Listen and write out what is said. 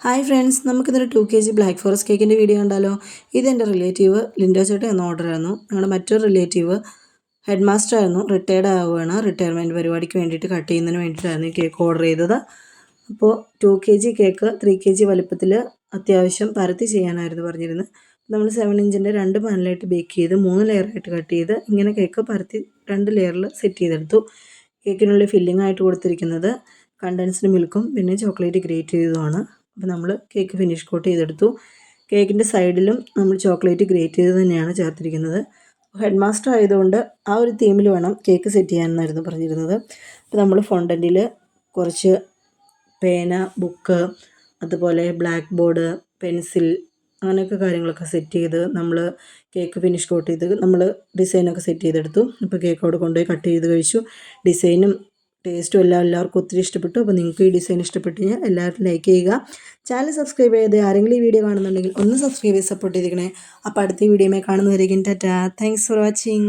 Hi friends, നമുക്കിന്നൊരു 2 kg black forest കേക്കിൻ്റെ video കണ്ടാലോ. ഇതെൻ്റെ റിലേറ്റീവ് ലിൻഡോ ചേട്ടൻ എന്ന ഓർഡർ ആയിരുന്നു. ഞങ്ങളുടെ മറ്റൊരു റിലേറ്റീവ് ഹെഡ് മാസ്റ്റർ ആയിരുന്നു, റിട്ടയർഡ് ആവുകയാണ്. റിട്ടയർമെൻറ്റ് പരിപാടിക്ക് വേണ്ടിയിട്ട് കട്ട് ചെയ്യുന്നതിന് വേണ്ടിയിട്ടായിരുന്നു ഈ കേക്ക് ഓർഡർ ചെയ്തത്. അപ്പോൾ 2 kg കേക്ക് 3 kg വലുപ്പത്തിൽ അത്യാവശ്യം പരത്തി ചെയ്യാനായിരുന്നു പറഞ്ഞിരുന്നത്. നമ്മൾ 7 ഇഞ്ചിൻ്റെ 2 പാനലായിട്ട് ബേക്ക് ചെയ്ത് 3 ലെയറായിട്ട് കട്ട് ചെയ്ത് ഇങ്ങനെ കേക്ക് പരത്തി 2 ലെയറിൽ സെറ്റ് ചെയ്തെടുത്തു. കേക്കിനുള്ളിൽ ഫില്ലിംഗ് ആയിട്ട് കൊടുത്തിരിക്കുന്നത് കണ്ടൻസ്ഡ് മിൽക്കും പിന്നെ ചോക്ലേറ്റ് ഗ്രേറ്റ് ചെയ്തതുമാണ്. അപ്പോൾ നമ്മൾ കേക്ക് ഫിനിഷ് കോട്ട് ചെയ്തെടുത്തു. കേക്കിൻ്റെ സൈഡിലും നമ്മൾ ചോക്ലേറ്റ് ഗ്രേറ്റ് ചെയ്ത് തന്നെയാണ് ചേർത്തിരിക്കുന്നത്. ഹെഡ് മാസ്റ്റർ ആയതുകൊണ്ട് ആ ഒരു തീമിൽ വേണം കേക്ക് സെറ്റ് ചെയ്യാനെന്നായിരുന്നു പറഞ്ഞിരുന്നത്. അപ്പോൾ നമ്മൾ ഫോണ്ടൻറ്റിൽ കുറച്ച് പേന, ബുക്ക്, അതുപോലെ ബ്ലാക്ക് ബോർഡ്, പെൻസിൽ അങ്ങനെയൊക്കെ കാര്യങ്ങളൊക്കെ സെറ്റ് ചെയ്ത് നമ്മൾ കേക്ക് ഫിനിഷ് കോട്ട് ചെയ്ത് നമ്മൾ ഡിസൈനൊക്കെ സെറ്റ് ചെയ്തെടുത്തു. അപ്പോൾ കേക്ക് അവിടെ കൊണ്ടുപോയി കട്ട് ചെയ്ത് കഴിച്ചു. ഡിസൈനും ടേസ്റ്റും എല്ലാവർക്കും ഒത്തിരി ഇഷ്ടപ്പെട്ടു. അപ്പോൾ നിങ്ങൾക്ക് ഈ ഡിസൈൻ ഇഷ്ടപ്പെട്ട് കഴിഞ്ഞാൽ എല്ലാവരും ലൈക്ക് ചെയ്യുക. ചാനൽ സബ്സ്ക്രൈബ് ചെയ്ത് ആരെങ്കിലും ഈ വീഡിയോ കാണുന്നുണ്ടെങ്കിൽ ഒന്ന് സബ്സ്ക്രൈബ് ചെയ്ത് സപ്പോർട്ട് ചെയ്തിരിക്കണേ. അപ്പോൾ അടുത്ത വീഡിയോയിൽ കാണുന്നവരേക്കും ടാറ്റാ. Thanks for watching.